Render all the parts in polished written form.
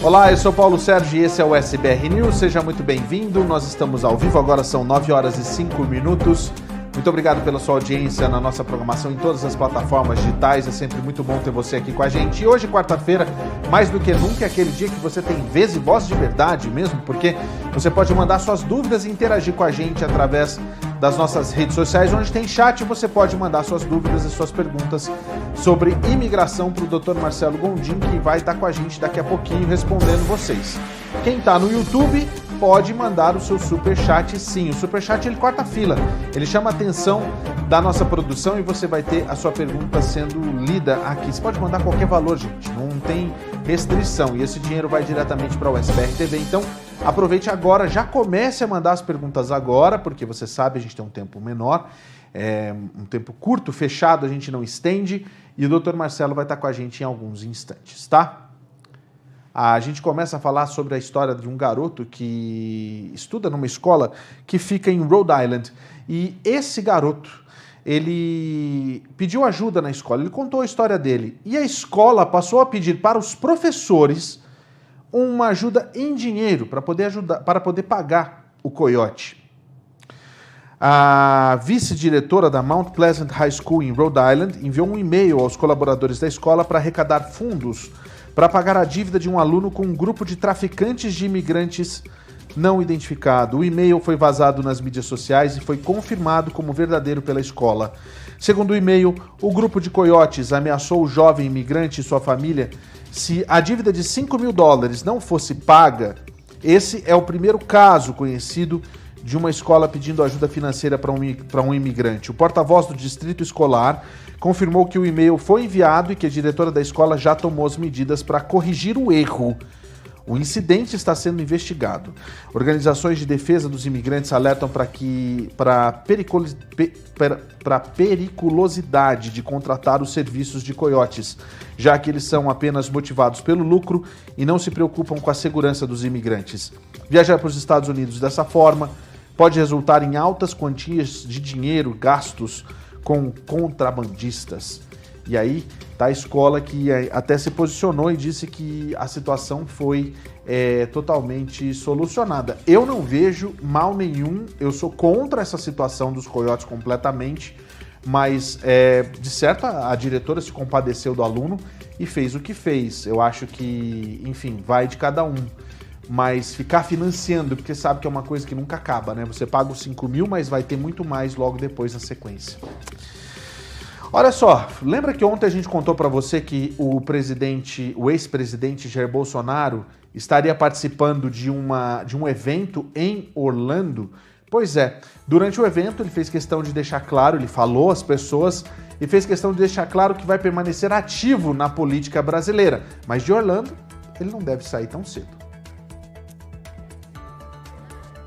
Olá, eu sou Paulo Sérgio e esse é o SBR News. Seja muito bem-vindo. Nós estamos ao vivo, agora são 9 horas e 5 minutos. Muito obrigado pela sua audiência na nossa programação em todas as plataformas digitais. É sempre muito bom ter você aqui com a gente. E hoje, quarta-feira, mais do que nunca, é aquele dia que você tem vez e voz de verdade mesmo, porque você pode mandar suas dúvidas e interagir com a gente através das nossas redes sociais, onde tem chat. Você pode mandar suas dúvidas e suas perguntas sobre imigração para o Dr. Marcelo Gondim, que vai estar com a gente daqui a pouquinho respondendo vocês. Quem está no YouTube pode mandar o seu superchat, sim. O superchat ele corta a fila, ele chama a atenção da nossa produção e você vai ter a sua pergunta sendo lida aqui. Você pode mandar qualquer valor, gente, não tem restrição e esse dinheiro vai diretamente para o SBR TV. Então aproveite agora, já comece a mandar as perguntas agora, porque você sabe, a gente tem um tempo menor, um tempo curto, fechado, a gente não estende, e o Dr. Marcelo vai estar com a gente em alguns instantes, tá? A gente começa a falar sobre a história de um garoto que estuda numa escola que fica em Rhode Island. E esse garoto, ele pediu ajuda na escola, ele contou a história dele. E a escola passou a pedir para os professores uma ajuda em dinheiro para poder pagar o coiote. A vice-diretora da Mount Pleasant High School em Rhode Island enviou um e-mail aos colaboradores da escola para arrecadar fundos para pagar a dívida de um aluno com um grupo de traficantes de imigrantes não identificado. O e-mail foi vazado nas mídias sociais e foi confirmado como verdadeiro pela escola. Segundo o e-mail, o grupo de coiotes ameaçou o jovem imigrante e sua família se a dívida de $5.000 não fosse paga. Esse é o primeiro caso conhecido de uma escola pedindo ajuda financeira para um imigrante. O porta-voz do distrito escolar confirmou que o e-mail foi enviado e que a diretora da escola já tomou as medidas para corrigir o erro. O incidente está sendo investigado. Organizações de defesa dos imigrantes alertam para a periculosidade de contratar os serviços de coiotes, já que eles são apenas motivados pelo lucro e não se preocupam com a segurança dos imigrantes. Viajar para os Estados Unidos dessa forma pode resultar em altas quantias de dinheiro gastos com contrabandistas. E aí tá a escola que até se posicionou e disse que a situação foi totalmente solucionada. Eu não vejo mal nenhum, eu sou contra essa situação dos coiotes completamente, mas de certo a diretora se compadeceu do aluno e fez o que fez. Eu acho que, enfim, vai de cada um. Mas ficar financiando, porque sabe que é uma coisa que nunca acaba, né? Você paga os 5 mil, mas vai ter muito mais logo depois na sequência. Olha só, lembra que ontem a gente contou para você que o ex-presidente Jair Bolsonaro estaria participando de um evento em Orlando? Pois é, durante o evento ele fez questão de deixar claro, ele falou às pessoas e fez questão de deixar claro que vai permanecer ativo na política brasileira, mas de Orlando ele não deve sair tão cedo.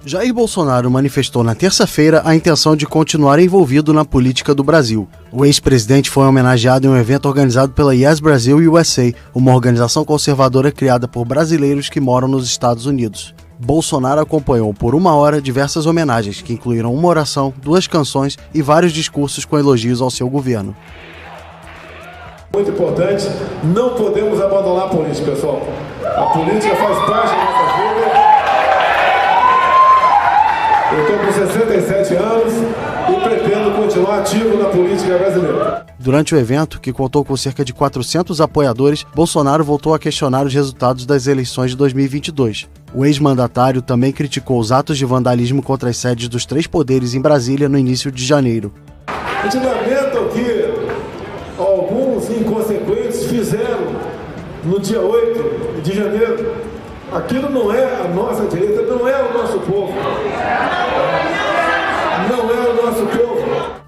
Jair Bolsonaro manifestou na terça-feira a intenção de continuar envolvido na política do Brasil. O ex-presidente foi homenageado em um evento organizado pela Yes Brasil USA, uma organização conservadora criada por brasileiros que moram nos Estados Unidos. Bolsonaro acompanhou por 1 hora diversas homenagens, que incluíram uma oração, 2 canções e vários discursos com elogios ao seu governo. Muito importante, não podemos abandonar a política, pessoal. A política faz parte da nossa vida. Eu estou com 67 anos e pretendo continuar ativo na política brasileira. Durante o evento, que contou com cerca de 400 apoiadores, Bolsonaro voltou a questionar os resultados das eleições de 2022. O ex-mandatário também criticou os atos de vandalismo contra as sedes dos 3 poderes em Brasília no início de janeiro. A gente lamenta o que alguns inconsequentes fizeram no dia 8 de janeiro. Aquilo não é a nossa direita, não é o nosso povo. Não é o nosso povo.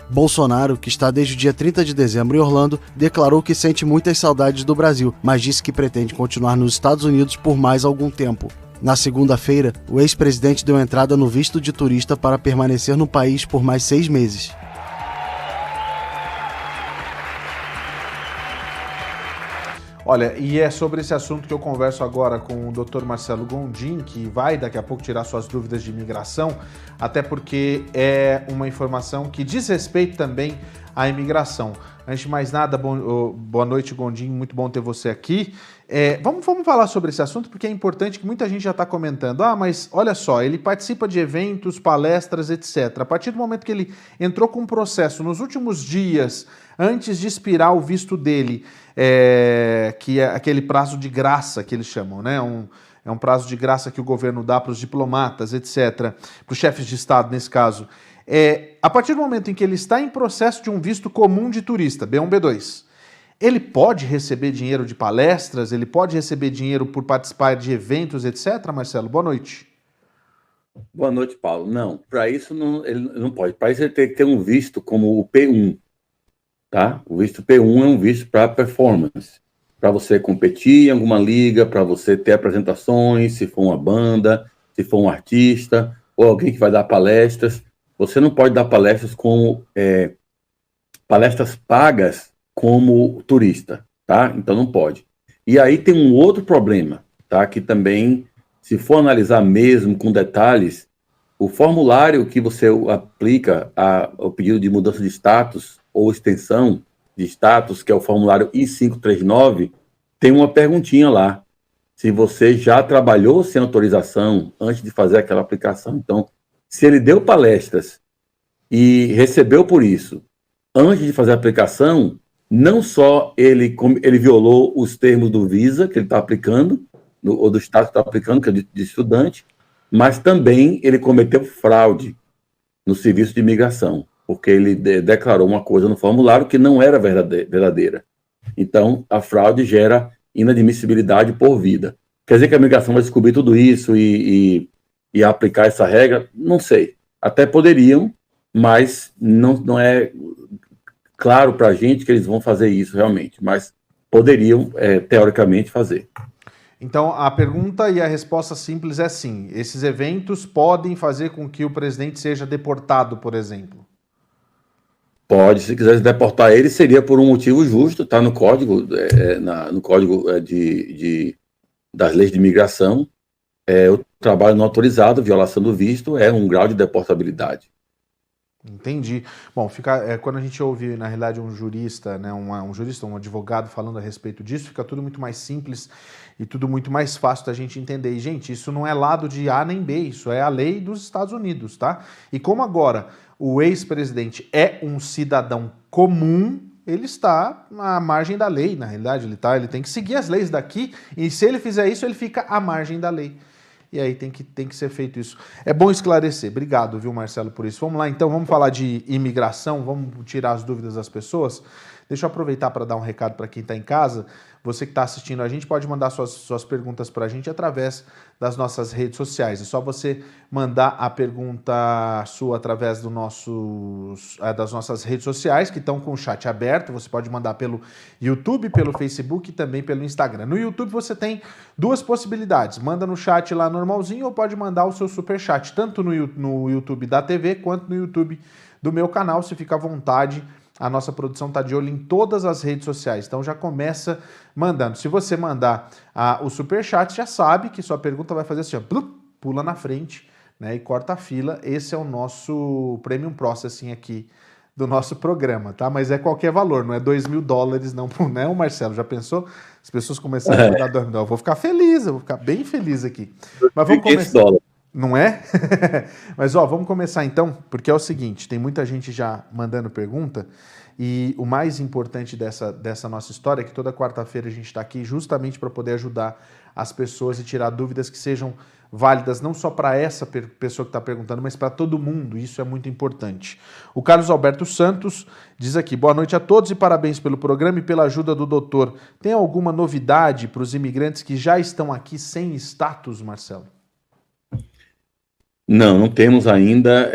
Bolsonaro, que está desde o dia 30 de dezembro em Orlando, declarou que sente muitas saudades do Brasil, mas disse que pretende continuar nos Estados Unidos por mais algum tempo. Na segunda-feira, o ex-presidente deu entrada no visto de turista para permanecer no país por mais 6 meses. Olha, e é sobre esse assunto que eu converso agora com o Dr. Marcelo Gondim, que vai daqui a pouco tirar suas dúvidas de imigração, até porque é uma informação que diz respeito também à imigração. Antes de mais nada, boa noite, Gondim, muito bom ter você aqui. Vamos falar sobre esse assunto, porque é importante, que muita gente já está comentando. Mas olha só, ele participa de eventos, palestras, etc. A partir do momento que ele entrou com um processo nos últimos dias, antes de expirar o visto dele, que é aquele prazo de graça que eles chamam, né? É um prazo de graça que o governo dá para os diplomatas, etc., para os chefes de Estado, nesse caso. A partir do momento em que ele está em processo de um visto comum de turista, B1, B2, ele pode receber dinheiro de palestras, ele pode receber dinheiro por participar de eventos, etc., Marcelo? Boa noite. Boa noite, Paulo. Não, para isso ele não pode. Para isso ele tem que ter um visto como o P1, tá? O visto P1 é um visto para performance, para você competir em alguma liga, para você ter apresentações, se for uma banda, se for um artista, ou alguém que vai dar palestras. Você não pode dar palestras como palestras pagas como turista, tá? Então não pode. E aí tem um outro problema, tá? Que também, se for analisar mesmo com detalhes, o formulário que você aplica ao pedido de mudança de status ou extensão de status, que é o formulário I-539, tem uma perguntinha lá. Se você já trabalhou sem autorização antes de fazer aquela aplicação. Então, se ele deu palestras e recebeu por isso, antes de fazer a aplicação, não só ele violou os termos do Visa, que ele está aplicando, ou do Estado que está aplicando, que é de estudante, mas também ele cometeu fraude no serviço de imigração, porque ele declarou uma coisa no formulário que não era verdadeira. Então, a fraude gera inadmissibilidade por vida. Quer dizer que a imigração vai descobrir tudo isso e aplicar essa regra? Não sei. Até poderiam, mas não é claro para a gente que eles vão fazer isso realmente, mas poderiam, teoricamente, fazer. Então, a pergunta e a resposta simples é sim. Esses eventos podem fazer com que o presidente seja deportado, por exemplo? Pode, se quisesse deportar ele, seria por um motivo justo, está no código, no código das leis de imigração. O trabalho não autorizado, violação do visto, é um grau de deportabilidade. Entendi. Bom, quando a gente ouve, na realidade, um jurista, né, um advogado falando a respeito disso, fica tudo muito mais simples e tudo muito mais fácil da gente entender. E, gente, isso não é lado de A nem B, isso é a lei dos Estados Unidos, tá? E como agora o ex-presidente é um cidadão comum, ele está à margem da lei, na realidade, ele tem que seguir as leis daqui, e se ele fizer isso, ele fica à margem da lei. E aí tem que ser feito isso. É bom esclarecer. Obrigado, viu, Marcelo, por isso. Vamos lá, então, vamos falar de imigração, vamos tirar as dúvidas das pessoas. Deixa eu aproveitar para dar um recado para quem está em casa. Você que está assistindo a gente pode mandar suas perguntas para a gente através das nossas redes sociais. É só você mandar a pergunta sua através das nossas redes sociais, que estão com o chat aberto. Você pode mandar pelo YouTube, pelo Facebook e também pelo Instagram. No YouTube você tem duas possibilidades. Manda no chat lá normalzinho ou pode mandar o seu superchat, tanto no YouTube da TV quanto no YouTube do meu canal. Se fica à vontade. A nossa produção está de olho em todas as redes sociais, então já começa mandando. Se você mandar o superchat, já sabe que sua pergunta vai fazer assim, ó, pula na frente, né, e corta a fila. Esse é o nosso Premium Processing aqui do nosso programa, tá? Mas é qualquer valor, não é $2.000 não, né, Marcelo? Já pensou? As pessoas começarem a mandar $2.000, eu vou ficar feliz, eu vou ficar bem feliz aqui. Mas vamos começar. Não é? Mas, vamos começar então, porque é o seguinte, tem muita gente já mandando pergunta, e o mais importante dessa nossa história é que toda quarta-feira a gente está aqui justamente para poder ajudar as pessoas e tirar dúvidas que sejam válidas, não só para essa pessoa que está perguntando, mas para todo mundo. Isso é muito importante. O Carlos Alberto Santos diz aqui, boa noite a todos e parabéns pelo programa e pela ajuda do doutor. Tem alguma novidade para os imigrantes que já estão aqui sem status, Marcelo? Não temos ainda,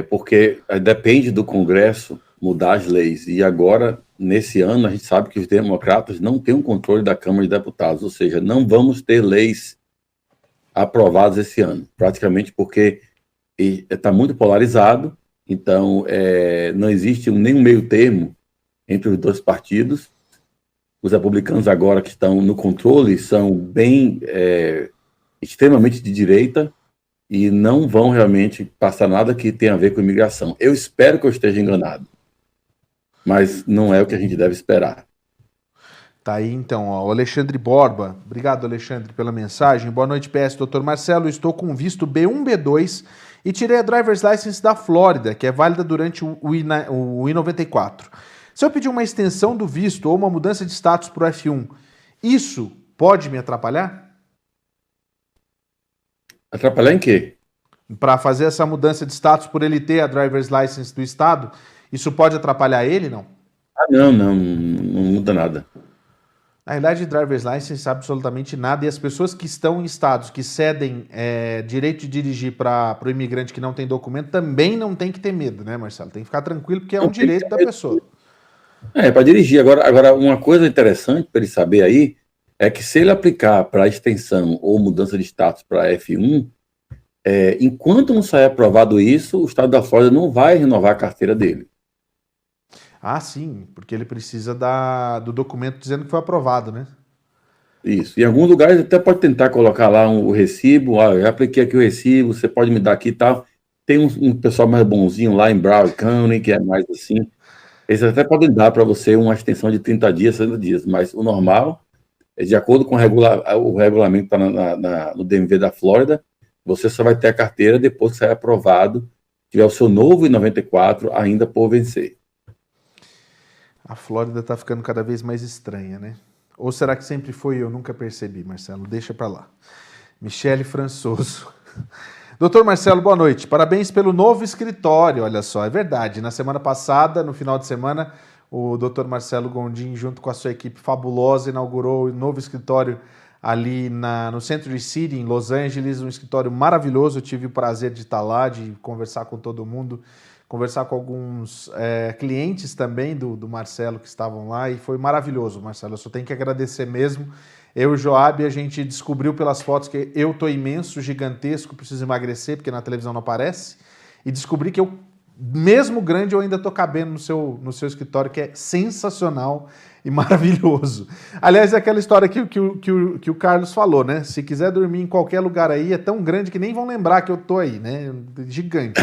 porque depende do Congresso mudar as leis. E agora, nesse ano, a gente sabe que os democratas não têm o controle da Câmara de Deputados, ou seja, não vamos ter leis aprovadas esse ano, praticamente porque está muito polarizado, então não existe nenhum meio termo entre os dois partidos, os republicanos agora que estão no controle são bem extremamente de direita e não vão realmente passar nada que tenha a ver com imigração. Eu espero que eu esteja enganado, mas não é o que a gente deve esperar. Tá aí então, ó, o Alexandre Borba. Obrigado, Alexandre, pela mensagem. Boa noite, PS, Dr. Marcelo. Estou com visto B1, B2 e tirei a driver's license da Flórida, que é válida durante o I-94. Se eu pedir uma extensão do visto ou uma mudança de status para o F1, isso pode me atrapalhar? Atrapalhar em quê? Para fazer essa mudança de status por ele ter a driver's license do estado, isso pode atrapalhar ele, não? Não muda nada. Na realidade, driver's license absolutamente nada, e as pessoas que estão em estados que cedem direito de dirigir para o imigrante que não tem documento também não tem que ter medo, né, Marcelo? Tem que ficar tranquilo porque é um direito da pessoa. Para dirigir. Agora, uma coisa interessante para ele saber aí é que se ele aplicar para extensão ou mudança de status para F1, enquanto não sair aprovado isso, o estado da Flórida não vai renovar a carteira dele. Ah, sim, porque ele precisa do documento dizendo que foi aprovado, né? Isso. Em alguns lugares até pode tentar colocar lá o recibo, eu apliquei aqui o recibo, você pode me dar aqui e tal. Tem um pessoal mais bonzinho lá em Broward County, que é mais assim. Eles até podem dar para você uma extensão de 30 dias, 60 dias, mas o normal, de acordo com o regulamento que está no DMV da Flórida, você só vai ter a carteira depois que sair aprovado, tiver o seu novo I-94 ainda por vencer. A Flórida está ficando cada vez mais estranha, né? Ou será que sempre foi eu? Nunca percebi, Marcelo. Deixa para lá. Michele Françoso. Doutor Marcelo, boa noite. Parabéns pelo novo escritório, olha só, é verdade. Na semana passada, no final de semana, o doutor Marcelo Gondim, junto com a sua equipe fabulosa, inaugurou o novo escritório ali no Century City, em Los Angeles, um escritório maravilhoso. Eu tive o prazer de estar lá, de conversar com todo mundo, conversar com alguns clientes também do Marcelo que estavam lá, e foi maravilhoso, Marcelo. Eu só tenho que agradecer mesmo. Eu e o Joab, a gente descobriu pelas fotos que eu tô imenso, gigantesco, preciso emagrecer, porque na televisão não aparece, e descobri que eu, mesmo grande, eu ainda tô cabendo no seu escritório, que é sensacional e maravilhoso. Aliás, é aquela história que o Carlos falou, né? Se quiser dormir em qualquer lugar aí, é tão grande que nem vão lembrar que eu tô aí, né? Gigante.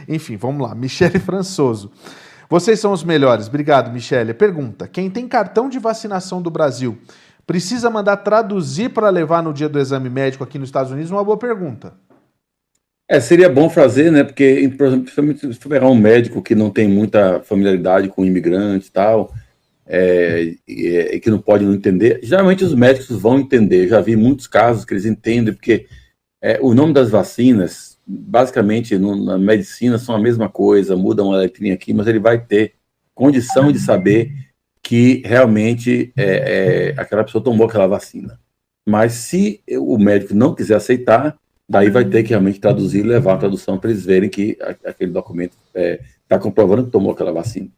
Enfim, vamos lá. Michele Françoso. Vocês são os melhores. Obrigado, Michele. Pergunta: quem tem cartão de vacinação do Brasil precisa mandar traduzir para levar no dia do exame médico aqui nos Estados Unidos? Uma boa pergunta. Seria bom fazer, né? Porque, por exemplo, principalmente se pegar um médico que não tem muita familiaridade com imigrantes e tal, e que não pode não entender, geralmente os médicos vão entender. Já vi muitos casos que eles entendem, porque o nome das vacinas, basicamente, na medicina, são a mesma coisa, muda uma letrinha aqui, mas ele vai ter condição de saber que realmente aquela pessoa tomou aquela vacina. Mas se o médico não quiser aceitar, daí vai ter que realmente traduzir e levar a tradução para eles verem que aquele documento está comprovando que tomou aquela vacina.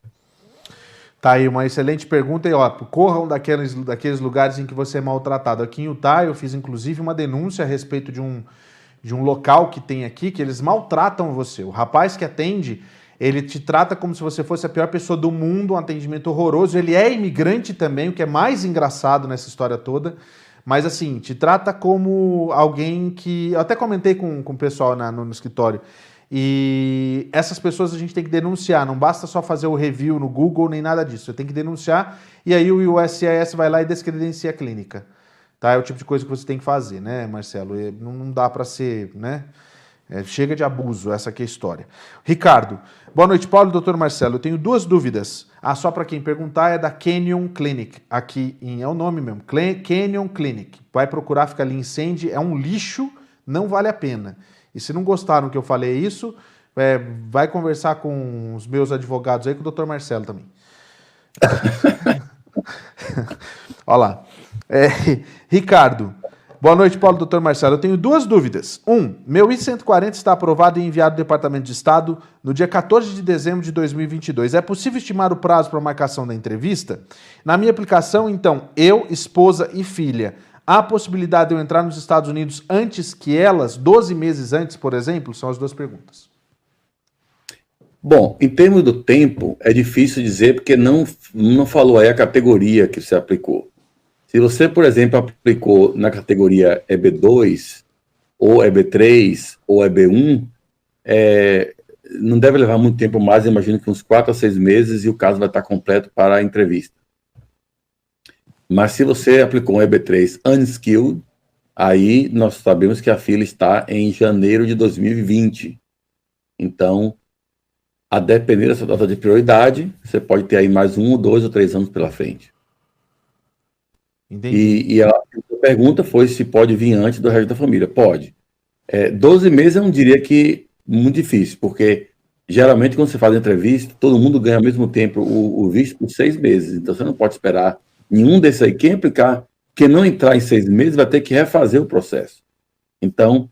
Tá aí, uma excelente pergunta. E, ó, corram daqueles lugares em que você é maltratado. Aqui em Utah, eu fiz inclusive uma denúncia a respeito de um local que tem aqui, que eles maltratam você. O rapaz que atende, ele te trata como se você fosse a pior pessoa do mundo, um atendimento horroroso. Ele é imigrante também, o que é mais engraçado nessa história toda. Mas assim, te trata como alguém que... Eu até comentei com o pessoal no escritório. E essas pessoas a gente tem que denunciar. Não basta só fazer o review no Google, nem nada disso. Você tem que denunciar e aí o USCIS vai lá e descredencia a clínica. Tá? É o tipo de coisa que você tem que fazer, né, Marcelo? Não dá para ser, né? Chega de abuso, essa aqui é a história. Ricardo, boa noite, Paulo e doutor Marcelo. Eu tenho duas dúvidas. Só para quem perguntar, é da Canyon Clinic, aqui é o nome mesmo, Canyon Clinic. Vai procurar, fica ali em Sandy, é um lixo, não vale a pena. E se não gostaram que eu falei isso, vai conversar com os meus advogados aí, com o doutor Marcelo também. Olha lá. Ricardo, boa noite, Paulo, doutor Marcelo. Eu tenho duas dúvidas. Meu I-140 está aprovado e enviado ao Departamento de Estado no dia 14 de dezembro de 2022. É possível estimar o prazo para a marcação da entrevista? Na minha aplicação, então, eu, esposa e filha, há a possibilidade de eu entrar nos Estados Unidos antes que elas, 12 meses antes, por exemplo? São as duas perguntas. Bom, em termos do tempo, é difícil dizer porque não falou aí a categoria que você aplicou. Se você, por exemplo, aplicou na categoria EB2, ou EB3, ou EB1, não deve levar muito tempo mais, imagino que uns 4 a 6 meses, e o caso vai estar completo para a entrevista. Mas se você aplicou um EB3 unskilled, aí nós sabemos que a fila está em janeiro de 2020. Então, a depender dessa data de prioridade, você pode ter aí mais 1, 2 ou 3 anos pela frente. Entendi. E a pergunta foi se pode vir antes do resto da família. Pode. 12 meses eu não diria que muito difícil, porque geralmente quando você faz a entrevista, todo mundo ganha ao mesmo tempo o visto por 6 meses. Então você não pode esperar nenhum desses aí. Quem aplicar, quem não entrar em 6 meses vai ter que refazer o processo. Então,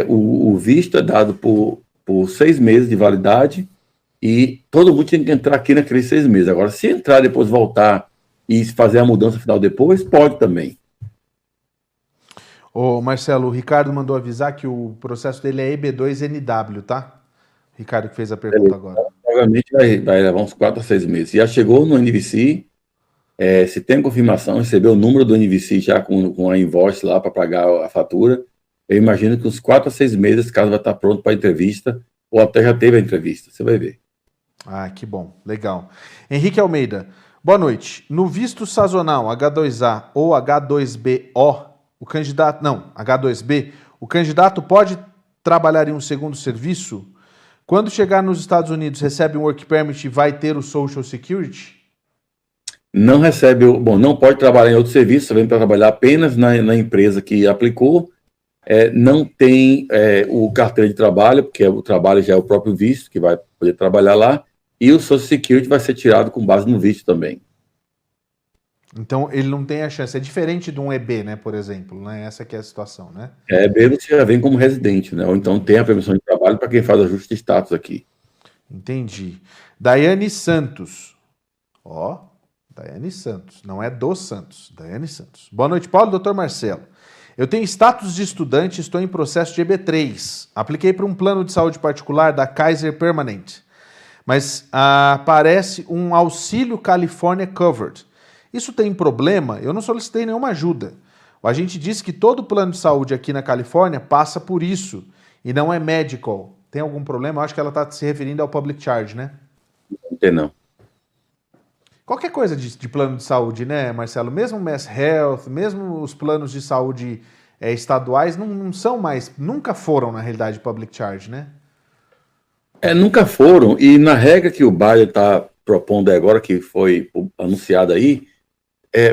o visto é dado por 6 meses de validade e todo mundo tem que entrar aqui naqueles 6 meses. Agora, se entrar e depois voltar e fazer a mudança final depois, pode também. Ô Marcelo, o Ricardo mandou avisar que o processo dele é EB2NW, tá? O Ricardo que fez a pergunta agora. Provavelmente vai levar uns 4 a 6 meses. Já chegou no NVC, se tem confirmação, recebeu o número do NVC já com a invoice lá para pagar a fatura, eu imagino que uns 4 a 6 meses esse caso vai estar pronto para a entrevista, ou até já teve a entrevista, você vai ver. Ah, que bom, legal. Henrique Almeida, boa noite. No visto sazonal H2A ou H2BO, H2B, o candidato pode trabalhar em um segundo serviço? Quando chegar nos Estados Unidos, recebe um work permit e vai ter o Social Security? Não recebe, não pode trabalhar em outro serviço, você vem para trabalhar apenas na empresa que aplicou, não tem o carteira de trabalho, porque o trabalho já é o próprio visto, que vai poder trabalhar lá, e o Social Security vai ser tirado com base no visto também. Então ele não tem a chance, é diferente de um EB, né, por exemplo, né? Essa que é a situação, né? EB você já vem como residente, né? Ou então tem a permissão de trabalho para quem faz ajuste de status aqui. Entendi. Daiane Santos. Daiane Santos, não é dos Santos, Daiane Santos. Boa noite, Paulo, doutor Marcelo. Eu tenho status de estudante e estou em processo de EB3. Apliquei para um plano de saúde particular da Kaiser Permanente, mas aparece um auxílio California Covered. Isso tem problema? Eu não solicitei nenhuma ajuda. O agente disse que todo plano de saúde aqui na Califórnia passa por isso e não é medical. Tem algum problema? Eu acho que ela está se referindo ao public charge, né? Não tem, não. Qualquer coisa de plano de saúde, né, Marcelo? Mesmo o Mass Health, mesmo os planos de saúde estaduais, não são mais, nunca foram, na realidade, public charge, né? Nunca foram, e na regra que o Biden está propondo agora, que foi anunciada aí,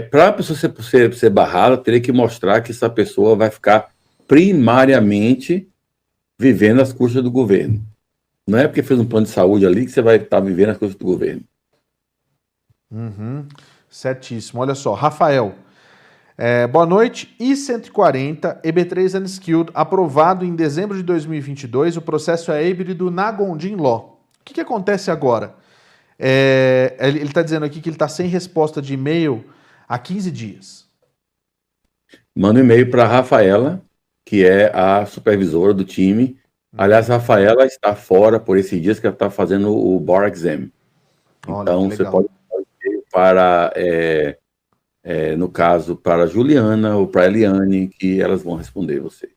para a pessoa ser barrada, teria que mostrar que essa pessoa vai ficar primariamente vivendo às custas do governo. Não é porque fez um plano de saúde ali que você vai estar vivendo às custas do governo. Certíssimo. Olha só, Rafael. Boa noite. I-140, EB3 Unskilled, aprovado em dezembro de 2022. O processo é híbrido na Gondim Law. O que acontece agora? Ele está dizendo aqui que ele está sem resposta de e-mail há 15 dias. Manda um e-mail para a Rafaela, que é a supervisora do time. Aliás, a Rafaela está fora por esses dias que ela está fazendo o Bar Exam. Então, você pode para, no caso, para a Juliana ou para a Eliane, que elas vão responder você.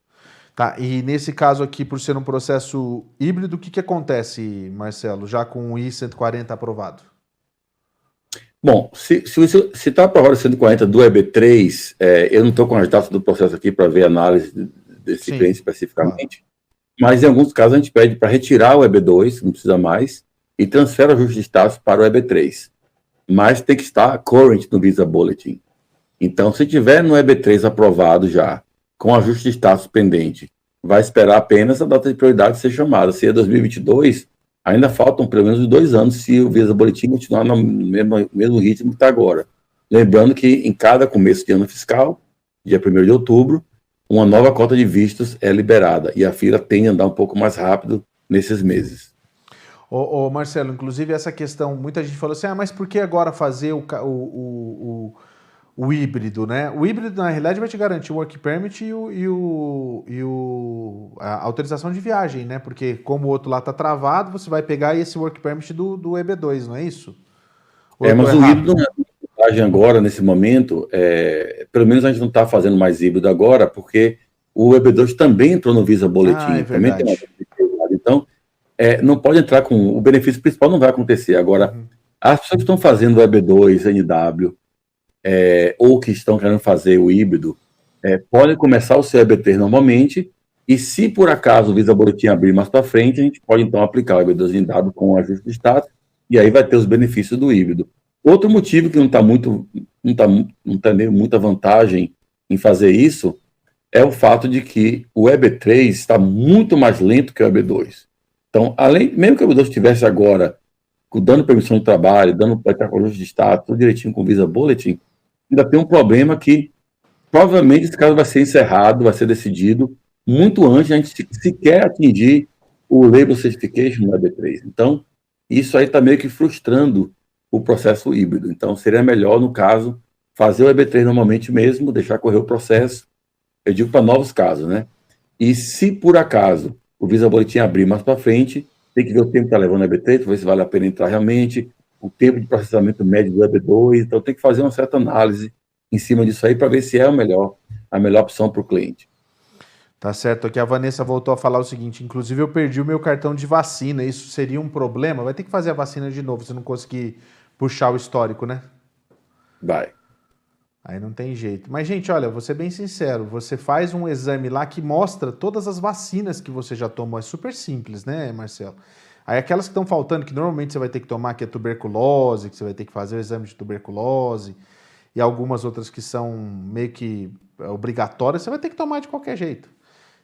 Tá, e nesse caso aqui, por ser um processo híbrido, o que acontece, Marcelo, já com o I-140 aprovado? Bom, se está aprovado o 140 do EB3, eu não estou com as datas do processo aqui para ver a análise desse cliente especificamente, mas em alguns casos a gente pede para retirar o EB2, não precisa mais, e transfere o ajuste de status para o EB3. Mas tem que estar current no Visa Bulletin. Então, se tiver no EB3 aprovado já, com ajuste de status pendente, vai esperar apenas a data de prioridade ser chamada. Se é 2022, ainda faltam pelo menos 2 anos se o Visa Bulletin continuar no mesmo ritmo que está agora. Lembrando que em cada começo de ano fiscal, dia 1º de outubro, uma nova cota de vistos é liberada e a fila tende a andar um pouco mais rápido nesses meses. Marcelo, inclusive essa questão, muita gente falou assim, mas por que agora fazer o híbrido, né? O híbrido, na realidade, vai te garantir o work permit a autorização de viagem, né? Porque como o outro lá tá travado, você vai pegar esse work permit do EB2, não é isso? Mas o híbrido não é vantagem agora, nesse momento, pelo menos a gente não está fazendo mais híbrido agora, porque o EB2 também entrou no Visa Boletim, também tem uma... Então, não pode entrar com... O benefício principal não vai acontecer. Agora, as pessoas que estão fazendo o EB2, NW, ou que estão querendo fazer o híbrido, podem começar o seu EB3 normalmente, e se por acaso o Visa Boletim abrir mais para frente, a gente pode então aplicar o EB2 NW com o ajuste de status, e aí vai ter os benefícios do híbrido. Outro motivo que não tem muita vantagem em fazer isso é o fato de que o EB3 está muito mais lento que o EB2. Então, mesmo que o EB2 estivesse agora dando permissão de trabalho, dando ajuste de status, tudo direitinho com o Visa Bulletin, ainda tem um problema que provavelmente esse caso vai ser encerrado, vai ser decidido muito antes de a gente sequer atingir o Label Certification no EB3. Então, isso aí está meio que frustrando o processo híbrido. Então, seria melhor, no caso, fazer o EB3 normalmente mesmo, deixar correr o processo, eu digo para novos casos, né? E se, por acaso, o Visa Boletim abrir mais para frente, tem que ver o tempo que está levando o EB3, para ver se vale a pena entrar realmente, o tempo de processamento médio do EB2, então tem que fazer uma certa análise em cima disso aí, para ver se é a melhor opção para o cliente. Tá certo, aqui a Vanessa voltou a falar o seguinte, inclusive eu perdi o meu cartão de vacina, isso seria um problema? Vai ter que fazer a vacina de novo, se não conseguir puxar o histórico, né? Vai. Aí não tem jeito. Mas, gente, olha, vou ser bem sincero, você faz um exame lá que mostra todas as vacinas que você já tomou, é super simples, né, Marcelo? Aí aquelas que estão faltando, que normalmente você vai ter que tomar, que é tuberculose, que você vai ter que fazer o exame de tuberculose, e algumas outras que são meio que obrigatórias, você vai ter que tomar de qualquer jeito.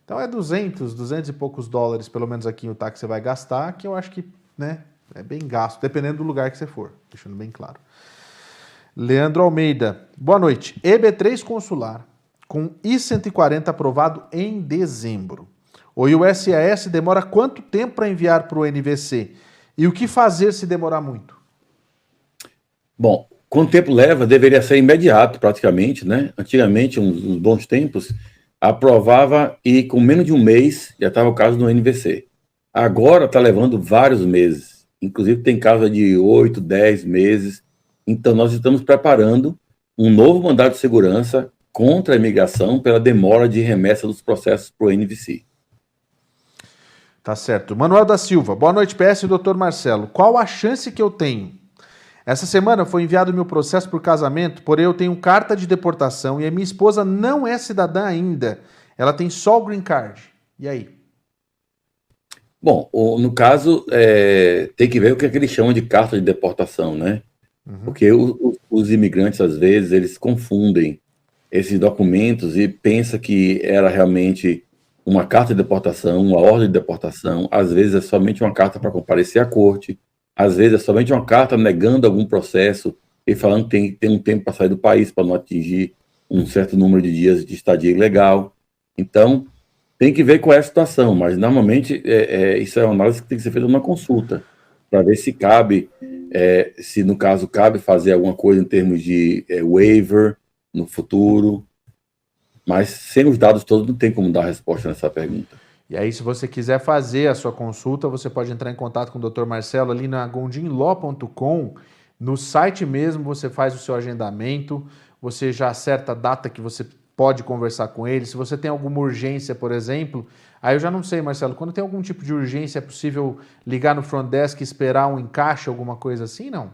Então é 200 e poucos dólares, pelo menos aqui no TAC que você vai gastar, que eu acho que, né, é bem gasto, dependendo do lugar que você for, deixando bem claro. Leandro Almeida, boa noite. EB3 consular, com I-140 aprovado em dezembro. O USAS demora quanto tempo para enviar para o NVC? E o que fazer se demorar muito? Bom, quanto tempo leva? Deveria ser imediato, praticamente, né? Antigamente, uns bons tempos, aprovava e com menos de um mês já estava o caso do NVC. Agora está levando vários meses. Inclusive tem casos de 8, 10 meses. Então nós estamos preparando um novo mandado de segurança contra a imigração pela demora de remessa dos processos para o NVC. Tá certo. Manuel da Silva, boa noite, PS e Dr. Marcelo. Qual a chance que eu tenho? Essa semana foi enviado meu processo por casamento, porém eu tenho carta de deportação e a minha esposa não é cidadã ainda. Ela tem só o green card. E aí? Bom, no caso, tem que ver o que eles chamam de carta de deportação, né? Porque os imigrantes, às vezes, eles confundem esses documentos e pensam que era realmente uma carta de deportação, uma ordem de deportação. Às vezes é somente uma carta para comparecer à corte, às vezes é somente uma carta negando algum processo e falando que tem um tempo para sair do país, para não atingir um certo número de dias de estadia ilegal. Então, tem que ver qual é a situação, mas normalmente isso é uma análise que tem que ser feita numa consulta, para ver se cabe, se no caso cabe fazer alguma coisa em termos de waiver no futuro, mas sem os dados todos não tem como dar resposta nessa pergunta. E aí, se você quiser fazer a sua consulta, você pode entrar em contato com o Dr. Marcelo ali na gondinlaw.com, no site mesmo você faz o seu agendamento, você já acerta a data que você pode conversar com ele. Se você tem alguma urgência, por exemplo, aí eu já não sei, Marcelo, quando tem algum tipo de urgência, é possível ligar no front desk e esperar um encaixe, alguma coisa assim, não?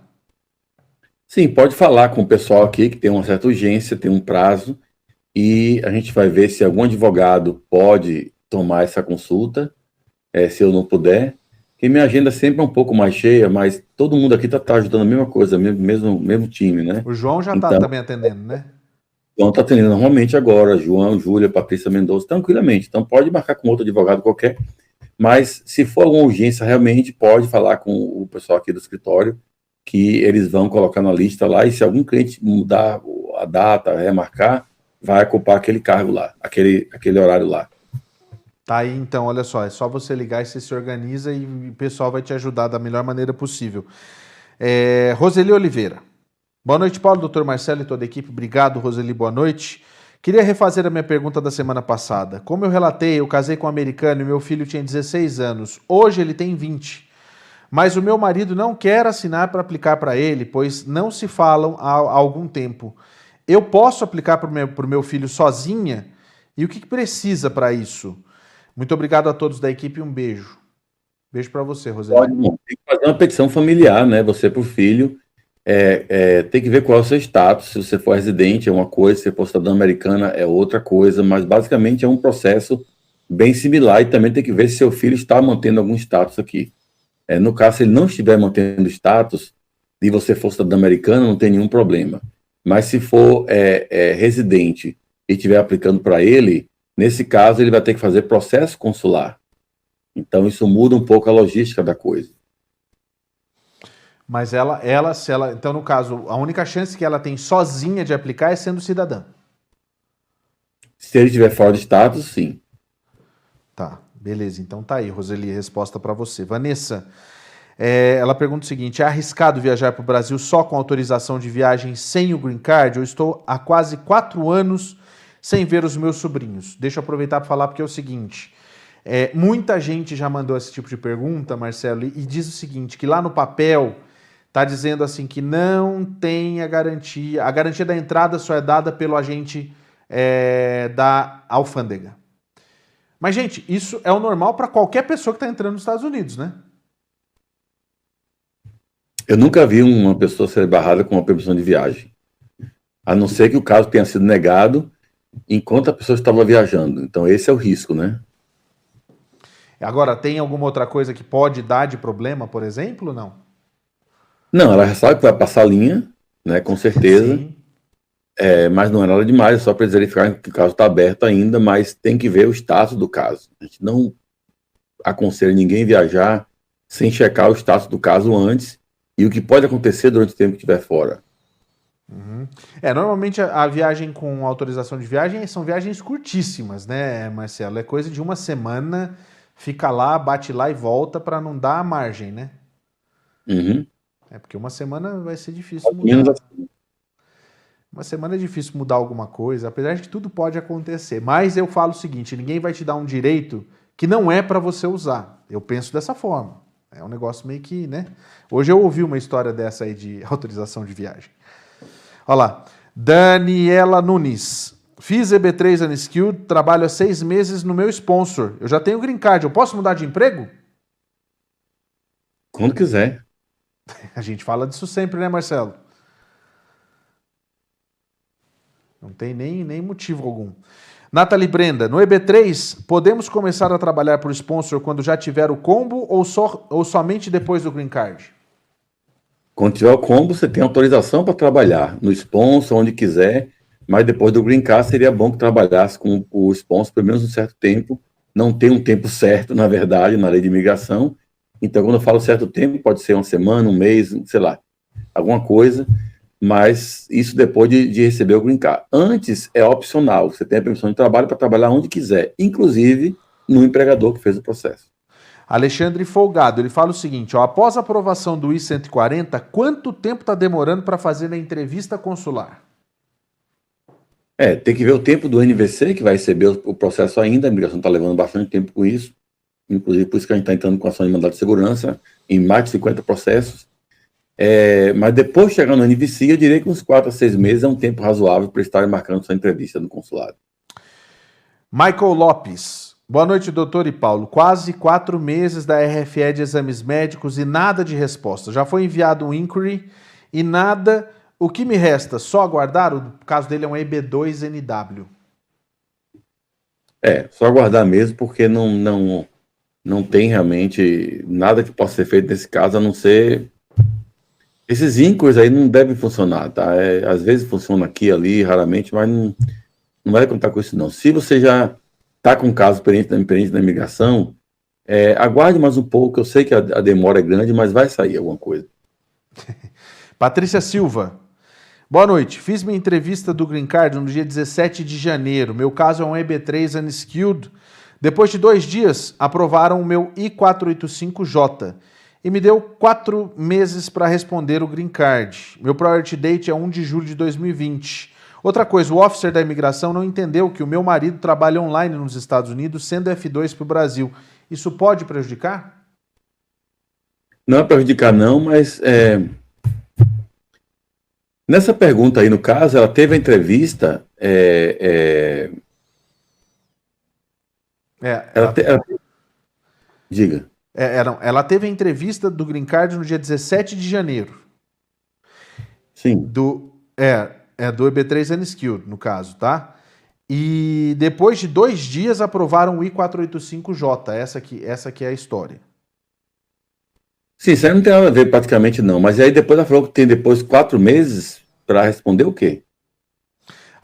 Sim, pode falar com o pessoal aqui que tem uma certa urgência, tem um prazo, e a gente vai ver se algum advogado pode tomar essa consulta, se eu não puder, que minha agenda sempre é um pouco mais cheia, mas todo mundo aqui tá ajudando a mesma coisa, mesmo time, né? O João já está também atendendo, né? João está atendendo normalmente agora, João, Júlia, Patrícia Mendonça, tranquilamente. Então pode marcar com outro advogado qualquer, mas se for alguma urgência, realmente pode falar com o pessoal aqui do escritório, que eles vão colocar na lista lá, e se algum cliente mudar a data, remarcar, vai ocupar aquele cargo lá, aquele horário lá. Tá aí, então, olha só, é só você ligar e você se organiza e o pessoal vai te ajudar da melhor maneira possível. Roseli Oliveira, Boa noite, Paulo, doutor Marcelo e toda a equipe. Obrigado, Roseli, boa noite. Queria refazer a minha pergunta da semana passada. Como eu relatei, eu casei com um americano e meu filho tinha 16 anos. Hoje ele tem 20. Mas o meu marido não quer assinar para aplicar para ele, pois não se falam há algum tempo. Eu posso aplicar para o meu filho sozinha? E o que precisa para isso? Muito obrigado a todos da equipe e um beijo. Beijo para você, Roseli. Pode, não. Tem que fazer uma petição familiar, né? Você pro filho. Tem que ver qual é o seu status. Se você for residente é uma coisa, se for cidadão americana é outra coisa, mas basicamente é um processo bem similar e também tem que ver se seu filho está mantendo algum status aqui. No caso, se ele não estiver mantendo status e você for cidadão americano, não tem nenhum problema. Mas se for residente e estiver aplicando para ele, nesse caso ele vai ter que fazer processo consular. Então isso muda um pouco a logística da coisa. Mas então no caso, a única chance que ela tem sozinha de aplicar é sendo cidadã. Se ele estiver fora de status, sim. Tá, beleza. Então tá aí, Roseli, resposta para você. Vanessa, ela pergunta o seguinte: é arriscado viajar para o Brasil só com autorização de viagem sem o Green Card? Eu estou há quase 4 anos sem ver os meus sobrinhos. Deixa eu aproveitar para falar, porque é o seguinte, muita gente já mandou esse tipo de pergunta, Marcelo, e diz o seguinte, que lá no papel está dizendo assim que não tem a garantia da entrada só é dada pelo agente da alfândega. Mas, gente, isso é o normal para qualquer pessoa que está entrando nos Estados Unidos, né? Eu nunca vi uma pessoa ser barrada com uma permissão de viagem. A não ser que o caso tenha sido negado enquanto a pessoa estava viajando. Então, esse é o risco, né? Agora, tem alguma outra coisa que pode dar de problema, por exemplo, não? Não, ela já sabe que vai passar a linha, né, com certeza. Sim. Mas não é nada demais, é só para eles verificarem que o caso está aberto ainda, mas tem que ver o status do caso. A gente não aconselha ninguém viajar sem checar o status do caso antes e o que pode acontecer durante o tempo que estiver fora. Uhum. Normalmente a viagem com autorização de viagem são viagens curtíssimas, né, Marcelo? É coisa de uma semana, fica lá, bate lá e volta para não dar a margem, né? Uhum. Porque uma semana vai ser difícil mudar. Uma semana é difícil mudar alguma coisa, apesar de que tudo pode acontecer. Mas eu falo o seguinte, ninguém vai te dar um direito que não é para você usar. Eu penso dessa forma. É um negócio meio que, né? Hoje eu ouvi uma história dessa aí de autorização de viagem. Olha lá. Daniela Nunes. Fiz EB3 Unskilled, trabalho há 6 meses no meu sponsor. Eu já tenho Green Card, eu posso mudar de emprego? Quando quiser. A gente fala disso sempre, né, Marcelo? Não tem nem motivo algum. Nathalie Brenda, no EB3, podemos começar a trabalhar por sponsor quando já tiver o combo ou somente depois do Green Card? Quando tiver o combo, você tem autorização para trabalhar no sponsor, onde quiser, mas depois do Green Card seria bom que trabalhasse com o sponsor pelo menos um certo tempo. Não tem um tempo certo, na verdade, na lei de imigração. Então, quando eu falo certo tempo, pode ser uma semana, um mês, sei lá, alguma coisa, mas isso depois de receber o Green Card. Antes é opcional, você tem a permissão de trabalho para trabalhar onde quiser, inclusive no empregador que fez o processo. Alexandre Folgado, ele fala o seguinte, após a aprovação do I-140, quanto tempo está demorando para fazer a entrevista consular? Tem que ver o tempo do NVC, que vai receber o processo ainda, a imigração está levando bastante tempo com isso, inclusive por isso que a gente está entrando com ação de mandado de segurança em mais de 50 processos. Mas depois de chegar no NVC, eu diria que uns 4 a 6 meses é um tempo razoável para estar marcando sua entrevista no consulado. Michael Lopes. Boa noite, doutor e Paulo. Quase 4 meses da RFE de exames médicos e nada de resposta. Já foi enviado um inquiry e nada. O que me resta? Só aguardar? O caso dele é um EB2NW. Só aguardar mesmo, porque não tem realmente nada que possa ser feito nesse caso, a não ser... Esses inquiries aí não devem funcionar, tá? Às vezes funciona aqui, ali, raramente, mas não vai contar com isso, não. Se você já está com um caso pendente na imigração, aguarde mais um pouco, eu sei que a demora é grande, mas vai sair alguma coisa. Patrícia Silva. Boa noite. Fiz minha entrevista do Green Card no dia 17 de janeiro. Meu caso é um EB3 Unskilled. Depois de 2 dias, aprovaram o meu I-485J. e me deu 4 meses para responder o green card. Meu priority date é 1 de julho de 2020. Outra coisa, o officer da imigração não entendeu que o meu marido trabalha online nos Estados Unidos, sendo F2 para o Brasil. Isso pode prejudicar? Não é prejudicar não, mas nessa pergunta aí, no caso, ela teve a entrevista... Diga. Ela teve a entrevista do Green Card no dia 17 de janeiro. Sim. Do EB3 Unskilled, no caso, tá? E depois de 2 dias aprovaram o I-485J. Essa aqui é a história. Sim, isso aí não tem nada a ver praticamente não. Mas aí depois ela falou que tem depois 4 meses para responder o quê?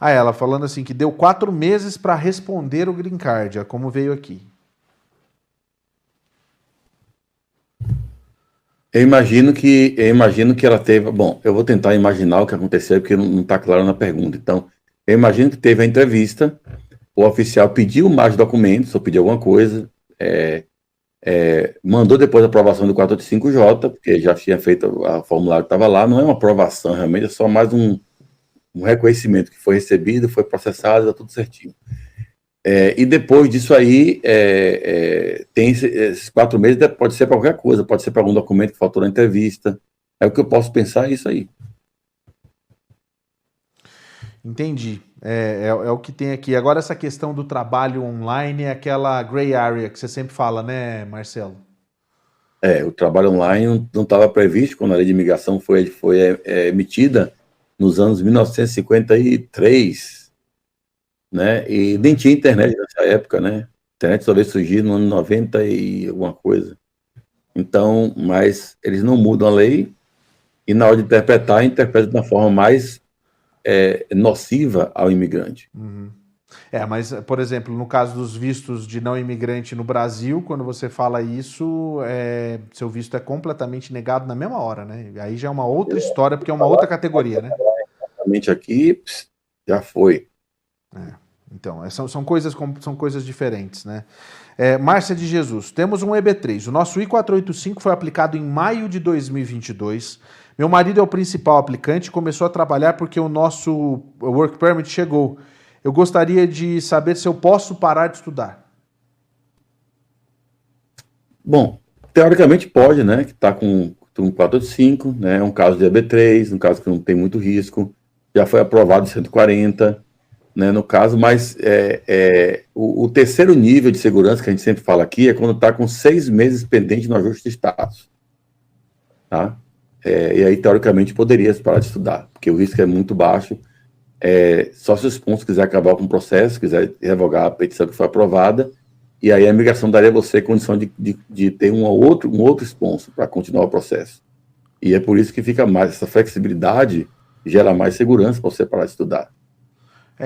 Ela falando assim que deu 4 meses para responder o Green Card, como veio aqui. Eu imagino que ela teve... Bom, eu vou tentar imaginar o que aconteceu, porque não está claro na pergunta. Então, eu imagino que teve a entrevista, o oficial pediu mais documentos, ou pediu alguma coisa, mandou depois a aprovação do 485J, porque já tinha feito, o formulário estava lá, não é uma aprovação, realmente é só mais um reconhecimento que foi recebido, foi processado, está tudo certinho. E depois disso aí, tem esses 4 meses, pode ser para qualquer coisa, pode ser para algum documento que faltou na entrevista. O que eu posso pensar é isso aí. Entendi. É o que tem aqui. Agora, essa questão do trabalho online é aquela gray area que você sempre fala, né, Marcelo? O trabalho online não estava previsto quando a lei de imigração foi emitida nos anos 1953. Né? E nem tinha internet nessa época, né? A internet só veio surgir no ano 90 e alguma coisa. Então, mas eles não mudam a lei e na hora de interpretar, interpretam de uma forma mais nociva ao imigrante. Uhum. Mas, por exemplo, no caso dos vistos de não imigrante no Brasil, quando você fala isso, seu visto é completamente negado na mesma hora, né? Aí já é uma outra história, porque é uma outra categoria, né? Exatamente aqui, já foi. Então, são coisas diferentes, né? Márcia de Jesus, temos um EB3. O nosso I-485 foi aplicado em maio de 2022. Meu marido é o principal aplicante e começou a trabalhar porque o nosso Work Permit chegou. Eu gostaria de saber se eu posso parar de estudar. Bom, teoricamente pode, né? Que está com 485, né? É um caso de EB3, um caso que não tem muito risco. Já foi aprovado em 140. Né, no caso, mas o terceiro nível de segurança que a gente sempre fala aqui é quando está com 6 meses pendente no ajuste de status. Tá? E aí, teoricamente, poderia parar de estudar, porque o risco é muito baixo. Só se os pontos quiser acabar com o processo, quiser revogar a petição que foi aprovada, e aí a imigração daria a você condição de ter um outro sponsor para continuar o processo. E é por isso que fica mais, essa flexibilidade gera mais segurança para você parar de estudar.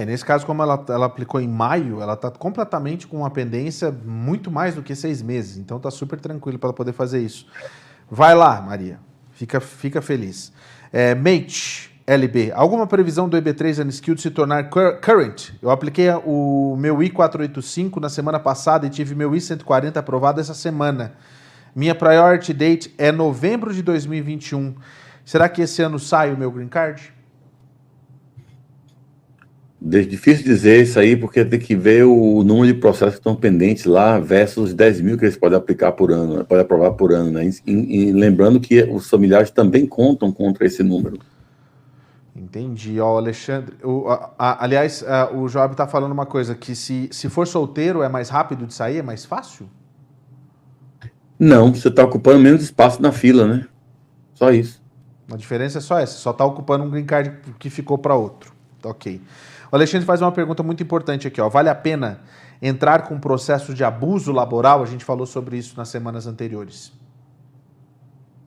Nesse caso, como ela aplicou em maio, ela está completamente com uma pendência muito mais do que 6 meses. Então está super tranquilo para ela poder fazer isso. Vai lá, Maria. Fica feliz. Mate, LB. Alguma previsão do EB3 Unskilled se tornar current? Eu apliquei o meu I-485 na semana passada e tive meu I-140 aprovado essa semana. Minha priority date é novembro de 2021. Será que esse ano sai o meu green card? Difícil dizer isso aí, porque tem que ver o número de processos que estão pendentes lá versus 10 mil que eles podem aplicar por ano, né? Podem aprovar por ano, né? E lembrando que os familiares também contam contra esse número. Entendi. Alexandre, aliás, o Joab está falando uma coisa, que se for solteiro é mais rápido de sair, é mais fácil? Não, você está ocupando menos espaço na fila, né? Só isso. A diferença é só essa, só está ocupando um green card que ficou para outro. Ok. O Alexandre faz uma pergunta muito importante aqui, ó. Vale a pena entrar com um processo de abuso laboral? A gente falou sobre isso nas semanas anteriores.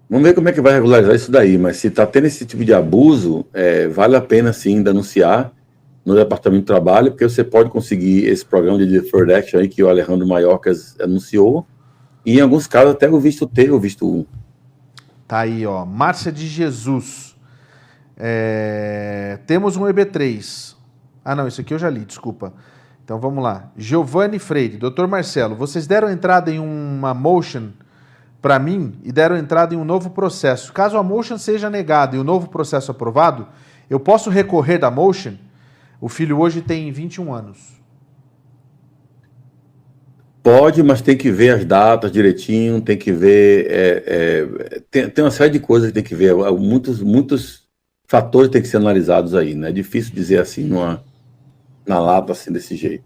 Vamos ver como é que vai regularizar isso daí, mas se está tendo esse tipo de abuso, vale a pena sim denunciar no Departamento de Trabalho, porque você pode conseguir esse programa de Deferred Action aí que o Alejandro Mayorkas anunciou, e em alguns casos até o visto T ou visto 1. Tá aí, ó. Márcia de Jesus. Temos um EB3. Não, isso aqui eu já li, desculpa. Então vamos lá. Giovanni Freire, Dr. Marcelo, vocês deram entrada em uma motion para mim e deram entrada em um novo processo. Caso a motion seja negada e o novo processo aprovado, eu posso recorrer da motion? O filho hoje tem 21 anos. Pode, mas tem que ver as datas direitinho, tem que ver... tem uma série de coisas que tem que ver, muitos fatores têm que ser analisados aí, né? É difícil dizer assim na lata, assim, desse jeito,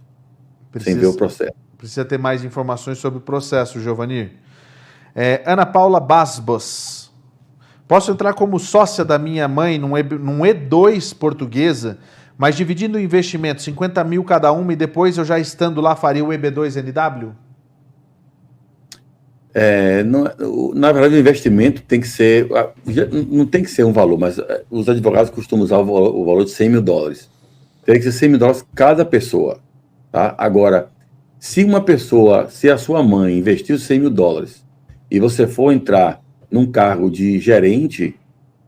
sem ver o processo. Precisa ter mais informações sobre o processo, Giovanni. Ana Paula Basbos. Posso entrar como sócia da minha mãe num E2 portuguesa, mas dividindo o investimento, 50 mil cada uma, e depois eu já estando lá faria o EB2NW? Na verdade, o investimento tem que ser... Não tem que ser um valor, mas os advogados costumam usar o valor de 100 mil dólares. Tem que ser 100 mil dólares cada pessoa. Tá? Agora, se a sua mãe investiu 100 mil dólares e você for entrar num cargo de gerente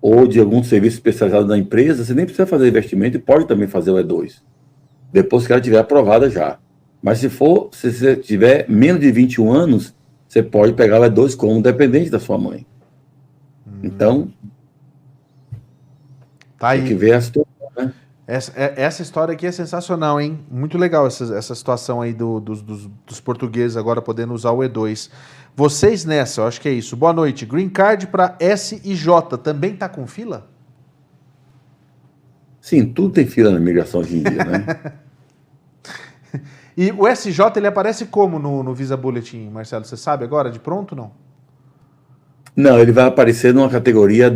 ou de algum serviço especializado da empresa, você nem precisa fazer investimento e pode também fazer o E2, depois que ela estiver aprovada já. Mas se você tiver menos de 21 anos, você pode pegar o E2 como dependente da sua mãe. Então, tá aí. Tem que ver a situação, né? Essa história aqui é sensacional, hein? Muito legal essa situação aí dos portugueses agora podendo usar o E2. Vocês nessa, eu acho que é isso. Boa noite. Green Card para S e J também tá com fila? Sim, tudo tem fila na imigração hoje em dia, né? E o SJ, ele aparece como no Visa Bulletin, Marcelo? Você sabe agora, de pronto, não? Não, ele vai aparecer numa categoria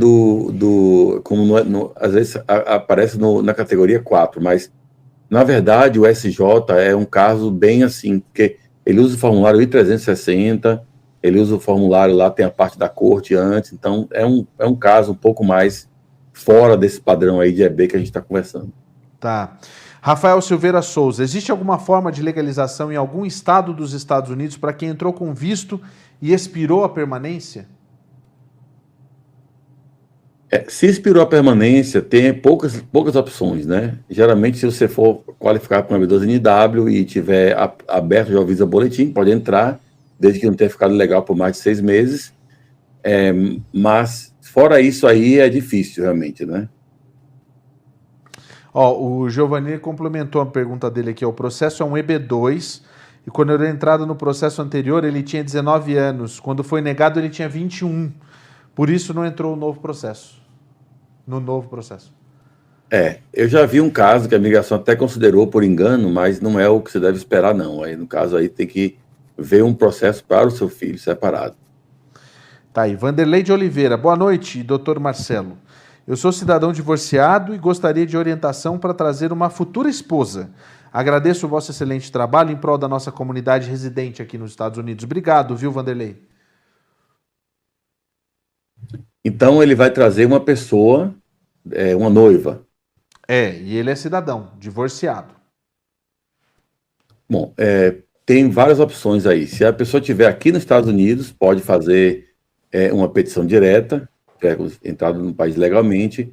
como às vezes aparece na categoria 4, mas, na verdade, o SJ é um caso bem assim, porque ele usa o formulário I-360, ele usa o formulário lá, tem a parte da corte antes, então é um caso um pouco mais fora desse padrão aí de EB que a gente está conversando. Tá. Rafael Silveira Souza, existe alguma forma de legalização em algum estado dos Estados Unidos para quem entrou com visto e expirou a permanência? Se expirou a permanência, tem poucas opções, né? Geralmente, se você for qualificar para um EB2NW e tiver aberto já o Visa Bulletin, pode entrar, desde que não tenha ficado legal por mais de 6 meses. Mas, fora isso aí, é difícil, realmente, né? O Giovanni complementou a pergunta dele aqui. O processo é um EB2, e quando ele entrado no processo anterior, ele tinha 19 anos. Quando foi negado, ele tinha 21. Por isso não entrou no novo processo. Eu já vi um caso que a migração até considerou por engano, mas não é o que você deve esperar, não. Aí, no caso, aí tem que ver um processo para o seu filho separado. Tá aí. Vanderlei de Oliveira. Boa noite, doutor Marcelo. Eu sou cidadão divorciado e gostaria de orientação para trazer uma futura esposa. Agradeço o vosso excelente trabalho em prol da nossa comunidade residente aqui nos Estados Unidos. Obrigado, viu, Vanderlei? Então, ele vai trazer uma pessoa, uma noiva. E ele é cidadão, divorciado. Bom, tem várias opções aí. Se a pessoa estiver aqui nos Estados Unidos, pode fazer uma petição direta, entrado no país legalmente.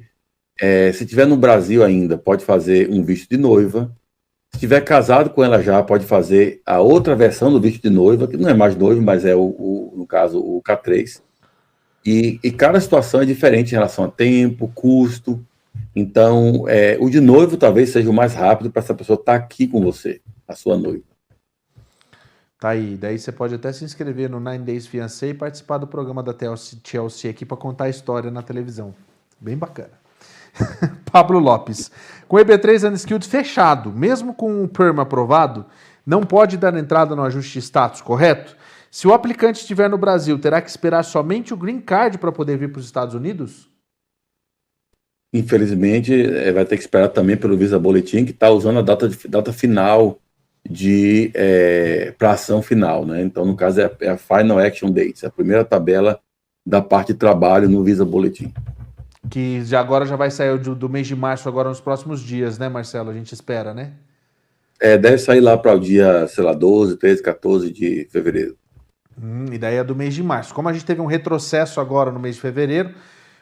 Se estiver no Brasil ainda, pode fazer um visto de noiva. Se estiver casado com ela já, pode fazer a outra versão do visto de noiva, que não é mais noivo, mas é, no caso, o K3. E cada situação é diferente em relação a tempo, custo. Então, o de noivo talvez seja o mais rápido para essa pessoa estar aqui com você, a sua noiva. Tá aí. Daí você pode até se inscrever no 9 Days Fiancé e participar do programa da Chelsea aqui para contar a história na televisão. Bem bacana. Pablo Lopes. Com o EB3 Unskilled fechado, mesmo com o PERM aprovado, não pode dar entrada no ajuste de status, correto? Se o aplicante estiver no Brasil, terá que esperar somente o Green Card para poder vir para os Estados Unidos? Infelizmente, vai ter que esperar também pelo Visa Bulletin, que está usando a data final para ação final, né? Então, no caso, é a Final Action Date, a primeira tabela da parte de trabalho no Visa Bulletin. Que agora já vai sair do mês de março, agora nos próximos dias, né, Marcelo? A gente espera, né? Deve sair lá para o dia, 12, 13, 14 de fevereiro. E daí é do mês de março. Como a gente teve um retrocesso agora no mês de fevereiro,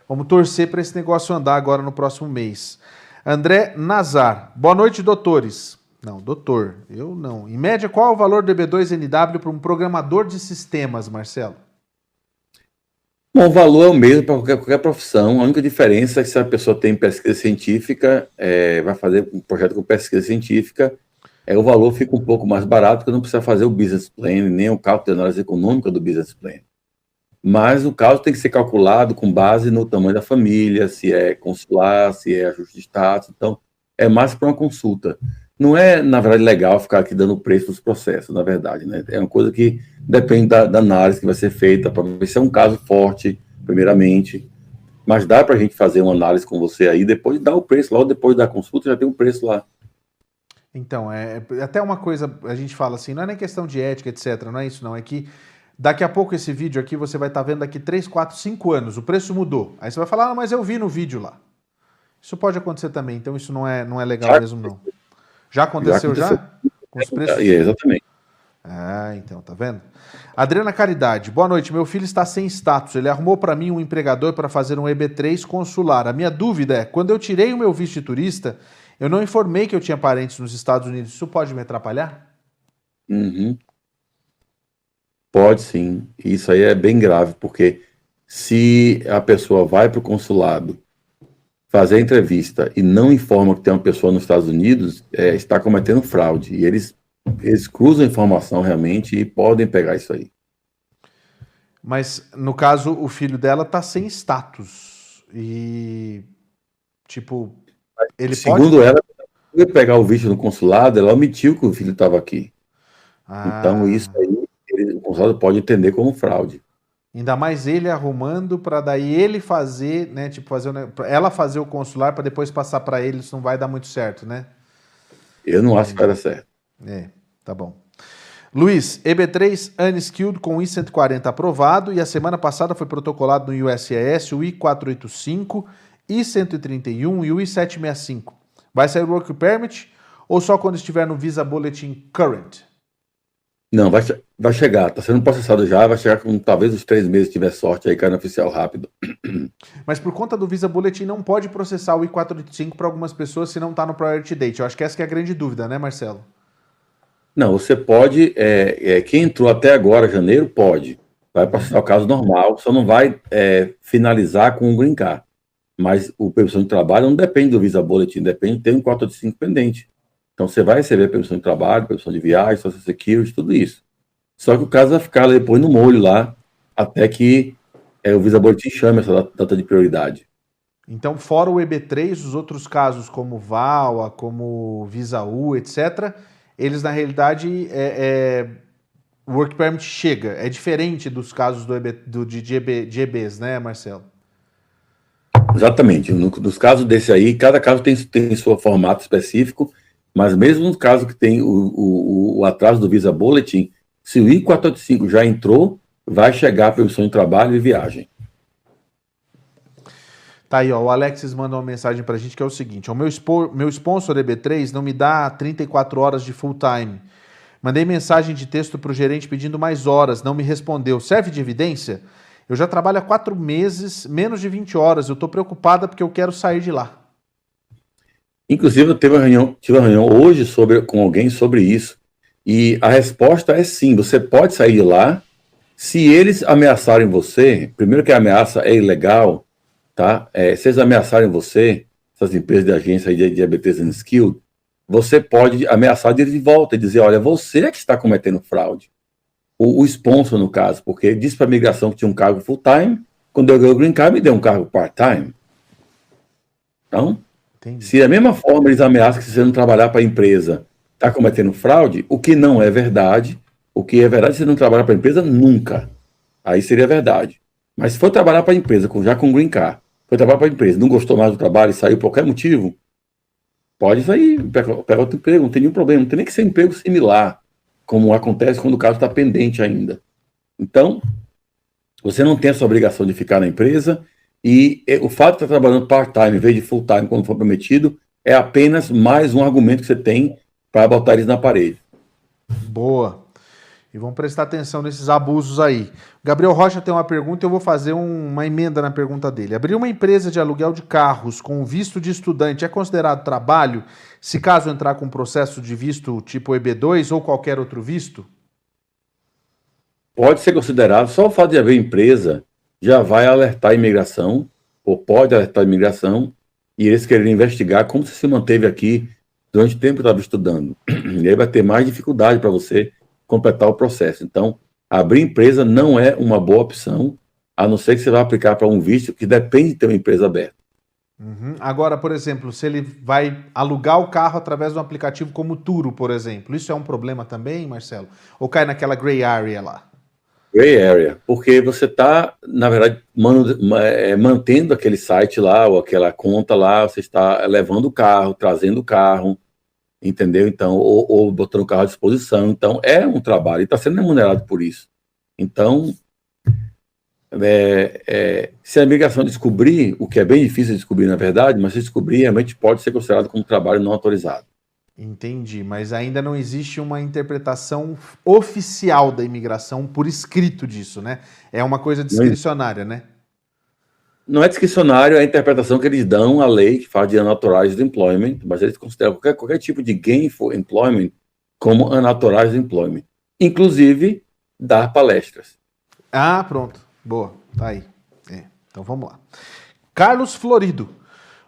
vamos torcer para esse negócio andar agora no próximo mês. André Nazar. Boa noite, doutores. Não, doutor, eu não. Em média, qual é o valor do EB2NW para um programador de sistemas, Marcelo? Bom, o valor é o mesmo para qualquer profissão. A única diferença é que se a pessoa tem pesquisa científica, vai fazer um projeto com pesquisa científica, o valor fica um pouco mais barato, porque não precisa fazer o business plan, nem o cálculo de análise econômica do business plan. Mas o cálculo tem que ser calculado com base no tamanho da família, se é consular, se é ajuste de status. Então, é mais para uma consulta. Não é, na verdade, legal ficar aqui dando preço dos processos, na verdade, né? É uma coisa que depende da análise que vai ser feita, para ver se é um caso forte, primeiramente. Mas dá para a gente fazer uma análise com você aí, depois dar o preço, logo depois da consulta já tem um preço lá. Então, até uma coisa, a gente fala assim, não é nem questão de ética, etc, não é isso não, é que daqui a pouco esse vídeo aqui você vai estar vendo daqui 3, 4, 5 anos, o preço mudou. Aí você vai falar, mas eu vi no vídeo lá. Isso pode acontecer também, então isso não é legal mesmo não. Já aconteceu já? Com os preços? Exatamente. Ah, então, tá vendo? Adriana Caridade, boa noite, meu filho está sem status, ele arrumou para mim um empregador para fazer um EB3 consular. A minha dúvida é, quando eu tirei o meu visto de turista, eu não informei que eu tinha parentes nos Estados Unidos, isso pode me atrapalhar? Uhum. Pode sim, isso aí é bem grave, porque se a pessoa vai para o consulado fazer a entrevista e não informa que tem uma pessoa nos Estados Unidos, está cometendo fraude. E eles cruzam a informação realmente e podem pegar isso aí. Mas, no caso, o filho dela está sem status. E, tipo, ele Segundo ela, ao pegar o visto no consulado, ela omitiu que o filho estava aqui. Então, isso aí, o consulado pode entender como fraude. Ainda mais ele arrumando para daí ele fazer, né? Tipo, ela fazer o consular para depois passar para ele, isso não vai dar muito certo, né? Eu não acho que vai dar certo. Tá bom. Luiz, EB3 Unskilled com I-140 aprovado e a semana passada foi protocolado no USCIS o I-485, I-131 e o I-765. Vai sair o Work Permit ou só quando estiver no Visa Bulletin Current? Não, vai chegar, está sendo processado já, vai chegar com talvez os 3 meses, se tiver sorte, aí cai no oficial rápido. Mas por conta do Visa Bulletin não pode processar o I-485 para algumas pessoas se não está no Priority Date. Eu acho que essa que é a grande dúvida, né, Marcelo? Não, você pode, quem entrou até agora, janeiro, pode. Vai processar o caso normal, só não vai finalizar com o Green Card. Mas o permissão de trabalho não depende do Visa Bulletin, depende de ter um 485 pendente. Então, você vai receber permissão de trabalho, permissão de viagem, Social Security, tudo isso. Só que o caso vai ficar depois no molho lá, até que o Visa Bulletin chame essa data de prioridade. Então, fora o EB3, os outros casos como VAWA, como Visa U, etc., eles, na realidade, o Work Permit chega. É diferente dos casos de EBs, né, Marcelo? Exatamente. Nos casos desse aí, cada caso tem seu formato específico, mas mesmo no caso que tem o atraso do Visa Bulletin, se o I-485 já entrou, vai chegar a permissão de trabalho e viagem. Tá aí, ó, o Alexis manda uma mensagem pra gente que é o seguinte, o meu sponsor EB3 não me dá 34 horas de full time. Mandei mensagem de texto pro gerente pedindo mais horas, não me respondeu. Serve de evidência? Eu já trabalho há 4 meses, menos de 20 horas, eu tô preocupada porque eu quero sair de lá. Inclusive, eu tive uma reunião hoje com alguém sobre isso, e a resposta é sim, você pode sair de lá, se eles ameaçarem você, primeiro que a ameaça é ilegal, tá? Se eles ameaçarem você, essas empresas de agência de EB3 Unskilled, você pode ameaçar de volta e dizer, olha, você é que está cometendo fraude. O sponsor, no caso, porque ele disse para a migração que tinha um cargo full-time, quando eu ganhei o Green Card, me deu um cargo part-time. Então, entendi. Se da mesma forma eles ameaçam que se você não trabalhar para a empresa está cometendo fraude, o que não é verdade, o que é verdade, se você não trabalhar para a empresa, nunca. Aí seria verdade. Mas se for trabalhar para a empresa, já com Green Card, foi trabalhar para a empresa, não gostou mais do trabalho e saiu por qualquer motivo, pode sair, pega outro emprego, não tem nenhum problema, não tem nem que ser emprego similar, como acontece quando o caso está pendente ainda. Então, você não tem essa obrigação de ficar na empresa e o fato de estar trabalhando part-time em vez de full-time quando for prometido é apenas mais um argumento que você tem para botar eles na parede. Boa. E vamos prestar atenção nesses abusos aí. Gabriel Rocha tem uma pergunta e eu vou fazer uma emenda na pergunta dele. Abrir uma empresa de aluguel de carros com visto de estudante é considerado trabalho se caso entrar com processo de visto tipo EB2 ou qualquer outro visto? Pode ser considerado, só o fato de haver empresa já vai alertar a imigração, ou pode alertar a imigração, e eles querem investigar como você se manteve aqui durante o tempo que estava estudando. E aí vai ter mais dificuldade para você completar o processo. Então, abrir empresa não é uma boa opção, a não ser que você vá aplicar para um visto que depende de ter uma empresa aberta. Uhum. Agora, por exemplo, se ele vai alugar o carro através de um aplicativo como o Turo, por exemplo, isso é um problema também, Marcelo? Ou cai naquela gray area lá? Gray area, porque você está, na verdade, mantendo aquele site lá, ou aquela conta lá, você está levando o carro, trazendo o carro, entendeu? Então, ou botando o carro à disposição. Então, é um trabalho e está sendo remunerado por isso. Então, se a imigração descobrir, o que é bem difícil de descobrir, na verdade, mas se descobrir, realmente pode ser considerado como trabalho não autorizado. Entendi, mas ainda não existe uma interpretação oficial da imigração por escrito disso, né? É uma coisa discricionária, né? Não é discricionário, é a interpretação que eles dão à lei que fala de unauthorized employment, mas eles consideram qualquer tipo de gainful employment como unauthorized employment, inclusive dar palestras. Ah, pronto. Boa, tá aí. Então vamos lá. Carlos Florido.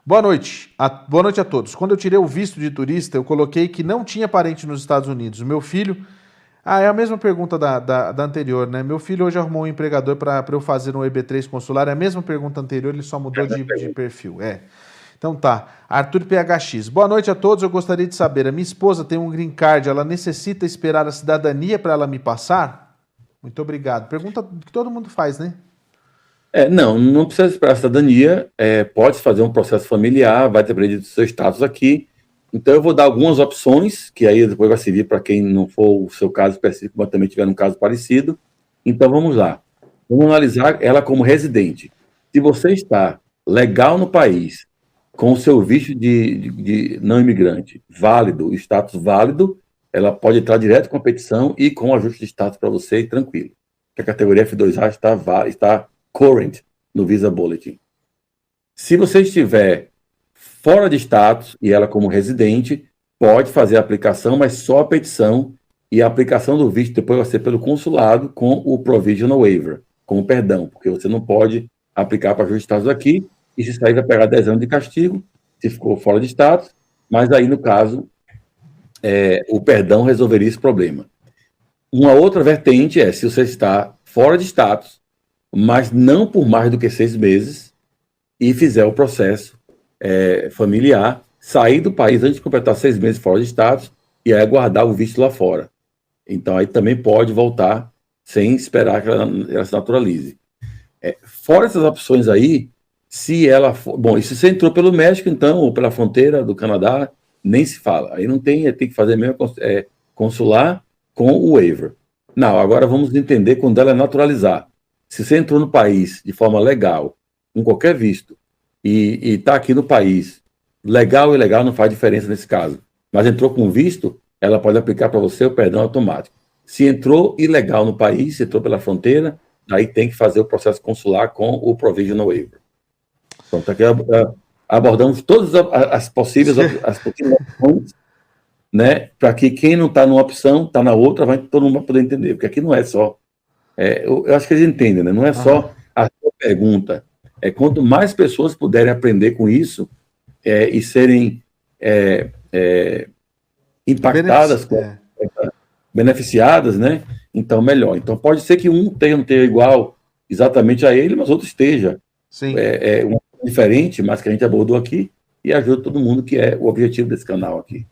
Boa noite. Boa noite a todos. Quando eu tirei o visto de turista, eu coloquei que não tinha parente nos Estados Unidos. O meu filho... é a mesma pergunta da anterior, né? Meu filho hoje arrumou um empregador para eu fazer um EB3 consular. É a mesma pergunta anterior, ele só mudou de perfil. Então tá. Arthur PHX. Boa noite a todos. Eu gostaria de saber, a minha esposa tem um green card, ela necessita esperar a cidadania para ela me passar? Muito obrigado. Pergunta que todo mundo faz, né? Não precisa esperar a cidadania, pode fazer um processo familiar, vai ter perdido o seu status aqui. Então eu vou dar algumas opções, que aí depois vai servir para quem não for o seu caso específico, mas também tiver um caso parecido. Então vamos lá. Vamos analisar ela como residente. Se você está legal no país, com o seu visto de não imigrante válido, status válido, ela pode entrar direto com a petição e com o ajuste de status para você, e tranquilo. Que a categoria F2A está current no Visa Bulletin. Se você estiver fora de status e ela como residente, pode fazer a aplicação, mas só a petição, e a aplicação do visto depois vai ser pelo consulado com o Provisional Waiver, com o perdão, porque você não pode aplicar para ajuste de status aqui, e se sair vai pegar 10 anos de castigo, se ficou fora de status, mas aí no caso o perdão resolveria esse problema. Uma outra vertente é se você está fora de status, mas não por mais do que 6 meses, e fizer o processo familiar, sair do país antes de completar 6 meses fora de status, e aí aguardar o visto lá fora. Então aí também pode voltar sem esperar que ela se naturalize. Fora essas opções aí, se ela for... Bom, e se você entrou pelo México, então, ou pela fronteira do Canadá, nem se fala. Aí não tem que fazer mesmo consular com o waiver. Não, agora vamos entender quando ela naturalizar. Se você entrou no país de forma legal, com qualquer visto, e está aqui no país, legal e ilegal não faz diferença nesse caso, mas entrou com visto, ela pode aplicar para você o perdão automático. Se entrou ilegal no país, se entrou pela fronteira, aí tem que fazer o processo consular com o Provisional Waiver. Então, aqui abordamos todas as possíveis opções, né, para que quem não está numa opção, está na outra, todo mundo vai poder entender, porque aqui não é só... eu acho que eles entendem, né? Não é só a sua pergunta. Quanto mais pessoas puderem aprender com isso e serem impactadas, beneficiadas, né? Então, melhor. Então, pode ser que um não esteja igual exatamente a ele, mas outro esteja. Sim. Um diferente, mas que a gente abordou aqui, e ajuda todo mundo, que é o objetivo desse canal aqui.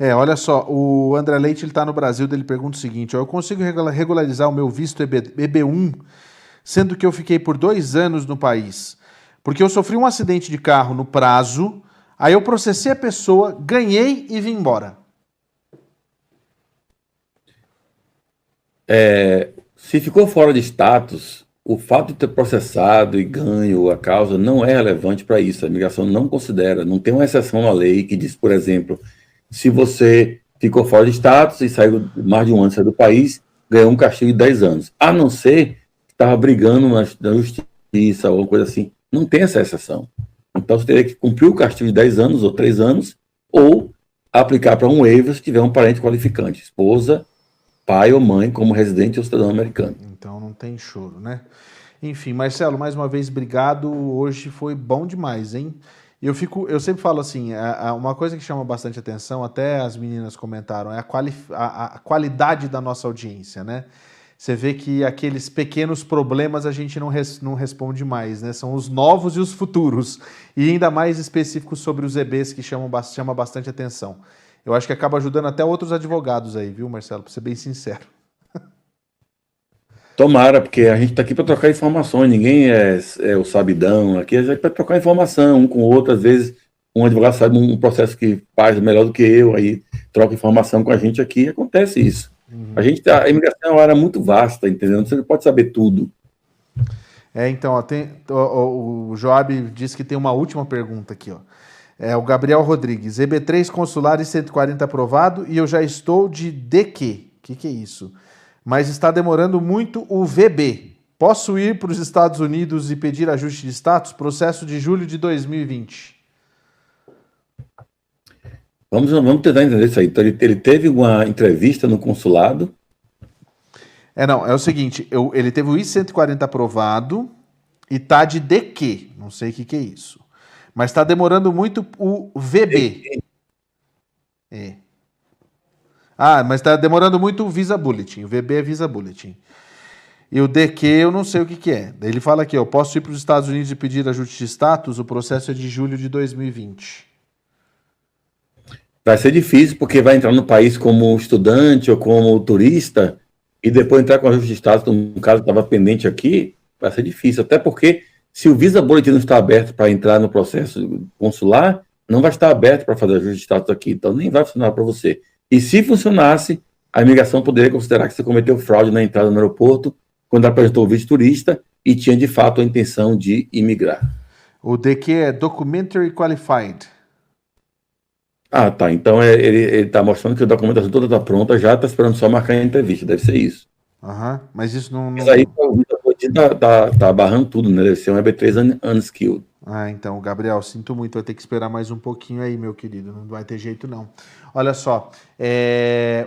Olha só, o André Leite, ele está no Brasil, ele pergunta o seguinte, eu consigo regularizar o meu visto EB1, sendo que eu fiquei por 2 anos no país, porque eu sofri um acidente de carro no prazo, aí eu processei a pessoa, ganhei e vim embora. Se ficou fora de status, o fato de ter processado e ganho a causa não é relevante para isso. A imigração não considera, não tem uma exceção na lei que diz, por exemplo, se você ficou fora de status e saiu mais de um ano do país, ganhou um castigo de 10 anos. A não ser que estava brigando na justiça ou alguma coisa assim. Não tem essa exceção. Então você teria que cumprir o castigo de 10 anos ou 3 anos, ou aplicar para um waiver se tiver um parente qualificante, esposa, pai ou mãe, como residente ou cidadão americano. Então não tem choro, né? Enfim, Marcelo, mais uma vez, obrigado. Hoje foi bom demais, hein? Eu sempre falo assim, uma coisa que chama bastante atenção, até as meninas comentaram, é a qualidade da nossa audiência, né? Você vê que aqueles pequenos problemas a gente não responde mais, né? São os novos e os futuros. E ainda mais específicos sobre os EBs que chama bastante atenção. Eu acho que acaba ajudando até outros advogados aí, viu, Marcelo? Para ser bem sincero. Tomara, porque a gente está aqui para trocar informações, ninguém é o sabidão, aqui a gente para trocar informação um com o outro, às vezes um advogado sabe um processo que faz melhor do que eu, aí troca informação com a gente aqui, acontece isso. A imigração é uma área muito vasta, entendeu? Você não pode saber tudo. Então, o Joab disse que tem uma última pergunta aqui, ó. O Gabriel Rodrigues, EB3 consular e 140 aprovado e eu já estou de DQ. O que é isso? Mas está demorando muito o VB. Posso ir para os Estados Unidos e pedir ajuste de status? Processo de julho de 2020. Vamos tentar entender isso aí. Então, ele teve uma entrevista no consulado. É o seguinte, ele teve o I-140 aprovado e tá de DQ. Não sei o que é isso. Mas está demorando muito o VB. Mas está demorando muito o Visa Bulletin. O VB é Visa Bulletin. E o DQ eu não sei o que é. Daí ele fala aqui, eu posso ir para os Estados Unidos e pedir ajuste de status? O processo é de julho de 2020. Vai ser difícil, porque vai entrar no país como estudante ou como turista e depois entrar com ajuste de status, no caso que estava pendente aqui, vai ser difícil. Até porque se o Visa Bulletin não está aberto para entrar no processo consular, não vai estar aberto para fazer ajuste de status aqui. Então nem vai funcionar para você. E se funcionasse, a imigração poderia considerar que você cometeu fraude na entrada no aeroporto quando apresentou o visto turista e tinha de fato a intenção de imigrar. O DQ é Documentary Qualified. Tá. Então ele está mostrando que a documentação toda está pronta, já está esperando só marcar a entrevista. Deve ser isso. Mas isso não... Mas aí o tá barrando tudo, né? Deve ser um EB3 unskilled. Então, Gabriel, sinto muito, vai ter que esperar mais um pouquinho aí, meu querido, não vai ter jeito não. Olha só,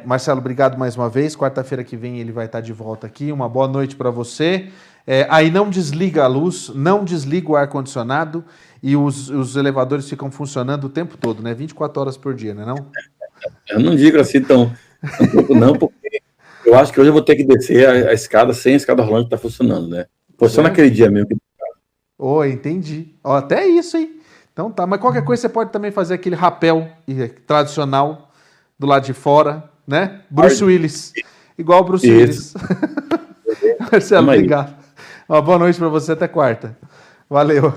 Marcelo, obrigado mais uma vez, quarta-feira que vem ele vai estar de volta aqui, uma boa noite para você. Aí não desliga a luz, não desliga o ar-condicionado e os elevadores ficam funcionando o tempo todo, né? 24 horas por dia, né não? Eu não digo assim tão pouco não, porque eu acho que hoje eu vou ter que descer a escada sem a escada rolante que tá funcionando, né? Foi só naquele dia mesmo que... Entendi. Até isso, hein? Então tá, mas qualquer coisa você pode também fazer aquele rapel tradicional do lado de fora, né? Bruce Willis. Igual o Bruce Willis. Marcelo, obrigado. Uma boa noite para você, até quarta. Valeu.